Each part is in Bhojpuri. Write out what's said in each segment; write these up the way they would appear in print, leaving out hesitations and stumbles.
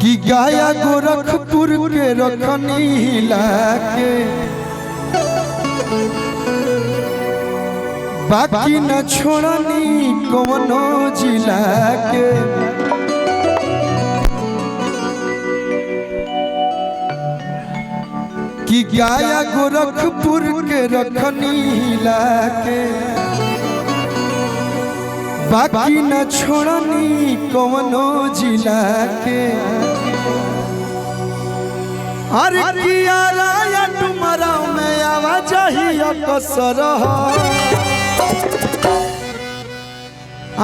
कि गाया गोरखपुर के रखनी लाके बाकी न छोड़नी कौनो जिला के। कि गाया गोरखपुर के रखनी लाके बाकी न छोड़नी कौनो जिला के। अरे किया राया तुम्हारा में आवाज ही कसर।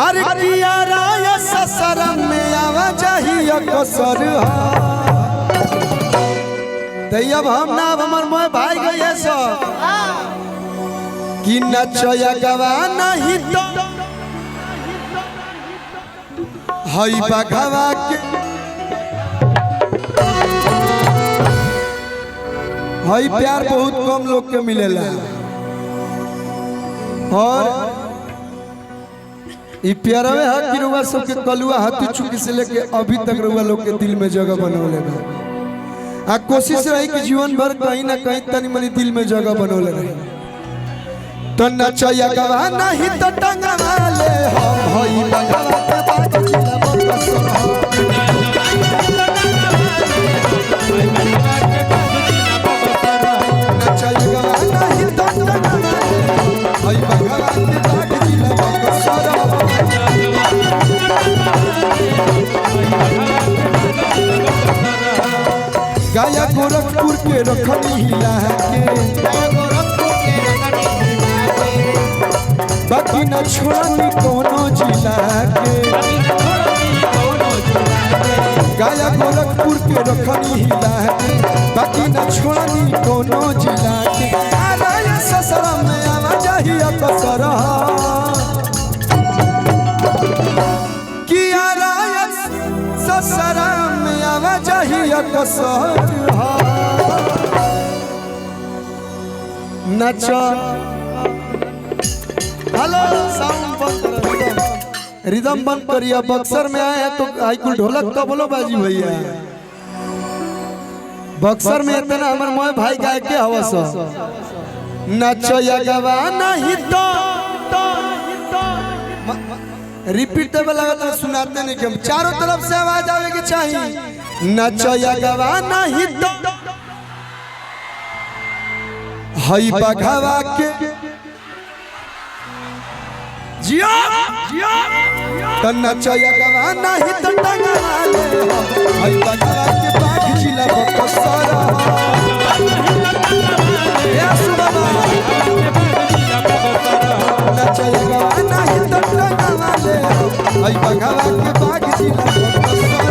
अरे किया राया ससर में आवाज ही कसर। अब हम ना हमार मोह भाई गए सब कि नचया गवा नहीं तो हई बघवा के हई प्यार बहुत कम लोग के मिलेला। और ई प्यारवे है कि रुआ सब के कलुआ हाथी चुकी से लेके अभी तक रुआ लोग के दिल में जगह बनौले बा। आ कोशिश रही कि जीवन भर कहीं ना कहीं तनी मनी दिल में जगह बनौले रही। तो नचया गवा नहीं तो टंगवा ले हम हई बघवा के बात जिला बकसर। नचया गवा नहीं तो टंगवा ले हई बघवा के बात जिला बकसर। गाया गोरखपुर के रखनी लाके बाकी न छोड़नी कोनो जिला के। गाया गोरखपुर के रखनी लाके बाकी न छोड़नी कोनो जिला के। आया ससुर में आवाज ही कसर। किया राया ससुर में आवाज ही कसर। नच हेलो साउंड बंद करो, रिदम बंद करिए। बक्सर में आए तो आई कुल ढोलक तो बोलो बाजी भैया। बक्सर में इतना हमारे मोह भाई गाय के हवस नचया गवा नहीं तो रिपीटेबल लगा तो सुनाते नहीं कि चारों तरफ से आवाज आवे के चाहिए। नचया गवा नहीं तो हई बघवा के जियो तो नचया गवा नहीं तो टंगवा ले हई बघवा के बाघ जिला बकसर। नचया गवा नहीं तो टंगवा ले हई बघवा के बाघ जिला बकसर।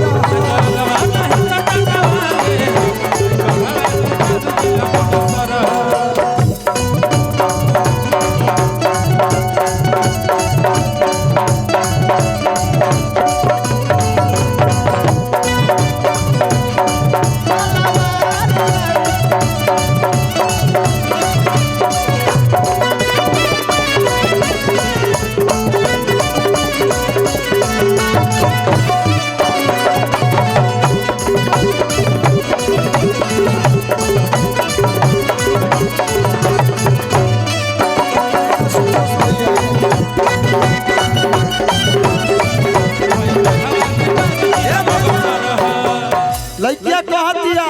लइकिया कह दिया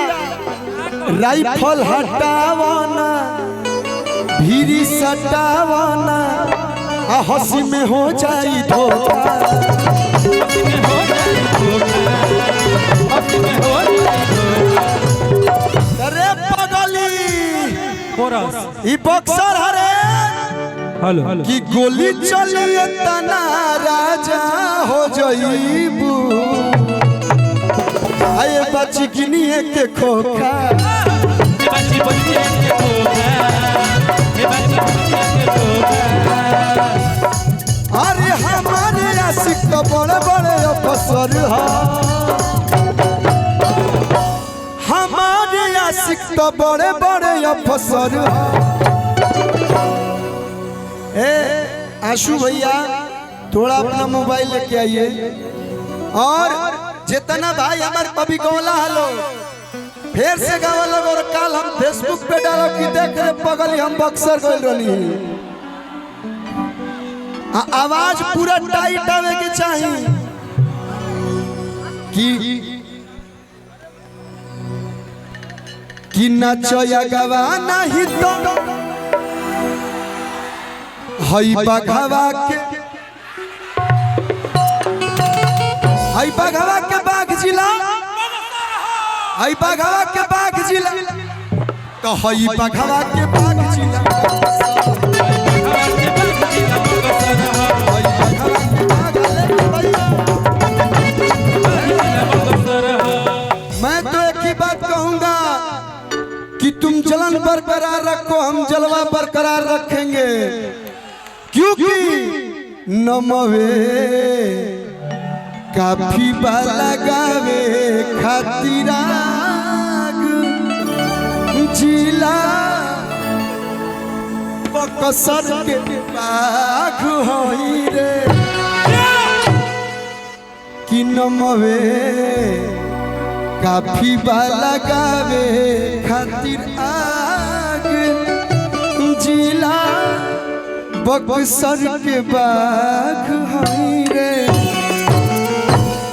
राइफल हटावना भीरी सटावना आ हंसी में हो जाई धोखा। अरे पगली ई बक्सर हरे हेलो कि गोली चली तना राजा हो जाईबू। आए बच्ची गिनिए के खोखा अरे हमारे आशिक तो बड़े बड़े अफसर है। हमारे आशिक तो बड़े बड़े अफसर है। आशु भैया थोड़ा अपना मोबाइल लेके आइए और जितना भाई हमारे कभी गौला हलो फिर से गावा लोग और कल हम फेसबुक पे डालो कि देख रे पगली हम बक्सर गइल रहनी। आवाज पूरा टाइट आवे के चाहिए कि नचया गवा नहीं तो हई बघवा के बाघ जिला हई बघवा के बाघ जिला तो हई बघवा के बाघ जिला मैं तो एक ही बात कहूंगा कि तुम जलन बरकरार रखो, हम जलवा बरकरार रखेंगे, क्योंकि नमवे काफी बाला गावे खातिराग जिला बक्सर के बाघ होई रे कि नमवे काफी बाला गावे खातिर आग जिला बक्सर के बाघ होई रे।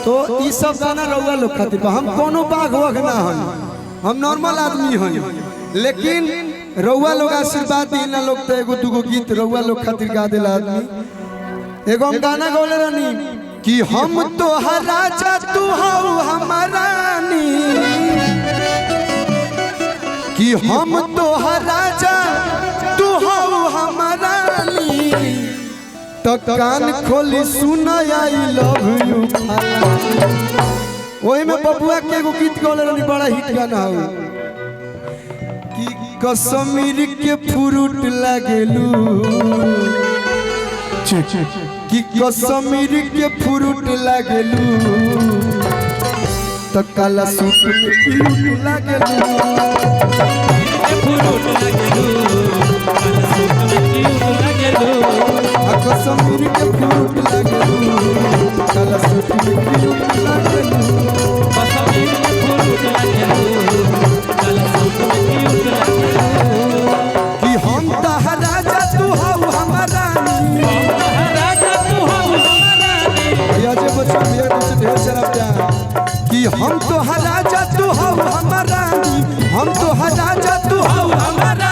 तो ये सब गाना रउआ लोग खातिर हम कोनो बाघ वघ ना हन, हम नॉर्मल आदमी हन, लेकिन रउआ लोग आशीर्वाद दिला लोग तो एगो दुगो गीत रउआ लोग खातिर गा देला आदमी। एगो हम गाना गौले रहनी कि हम तो राजा तू हो हमारा रानी, कि हम तो राजा तू हो हमारा रानी, तो कान खोली सुन आई लव यू। वही में बबुआ के एगो गीत गौले रहनी, बड़ा हिट गाना हो कि कश्मीर के फ्रूट लागेलू, कि कश्मीर के फ्रूट लागेलू, तो काला सूट में क्यूट लागेलू, कश्मीर के फ्रूट लागेलू, काला सूट में क्यूट लागेलू, कि हम तह राजा तू हो हमारा ढेर सारा प्यार, कि हम तो राजा तू हो हमारा, हम तो राजा तू हो हमारा,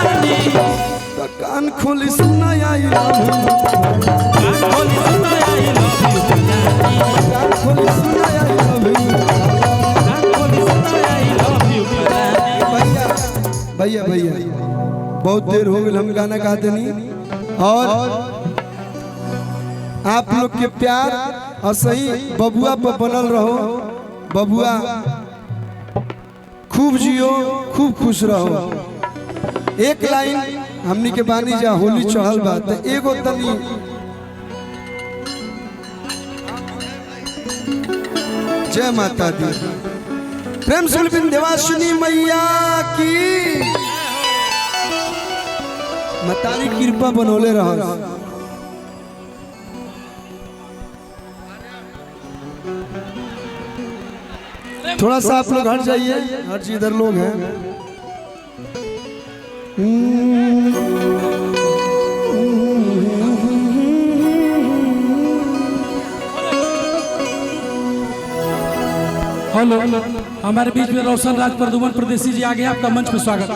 तो कान खोली सुना आई लव यू, कान खोली सुना आई लव यू, कान खोली सुना आई लव यू, कान खोली सुना आई लव यू। भैया भैया बहुत देर हो गई हम गाना गाते नहीं, और आप लोग के प्यार और सही बबुआ पर बनल रहो, बबुआ खूब जियो खूब खुश रहो। एक लाइन हमनी के बानी जा होली चढ़ल बात एगो तनी जय माता दी, प्रेम से विंध्यवासिनी मैया की मतारी कृपा बनोले रहो। थोड़ा सा आप लोग हट जाइए, हर चीज इधर लोग हैं। हेलो, हमारे बीच में रोशन राज प्रदुमन परदेसी जी आ गए, आपका मंच पे स्वागत।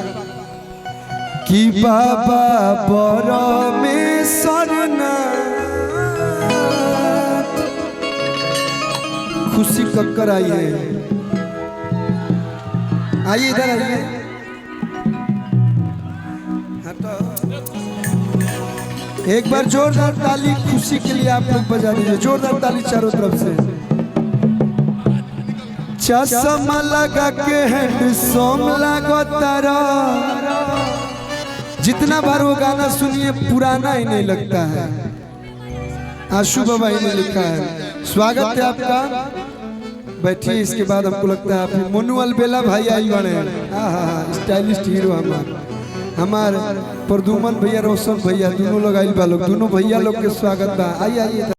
कि बाबा परमेश्वर खुशी कक्कर आई है, आइए इधर आइए। एक बार जोरदार ताली खुशी के लिए आप लोग बजा दीजिए, जोरदार ताली चारों तरफ से। चश्मा लगा के हैंडसम लगो तारा, जितना बार वो गाना सुनिए पुराना ही नहीं लगता है। आशु बाबा ने लिखा है। स्वागत है आपका, बैठिए। इसके बाद हमको लगता है आप मोनू अलबेला भाई आई बने, स्टाइलिस्ट हीरो हमारे प्रदुमन भैया, रोशन भैया, दोनों लोग आइल बा लोग, दोनों भैया लोग के स्वागत बा। आइए आइए।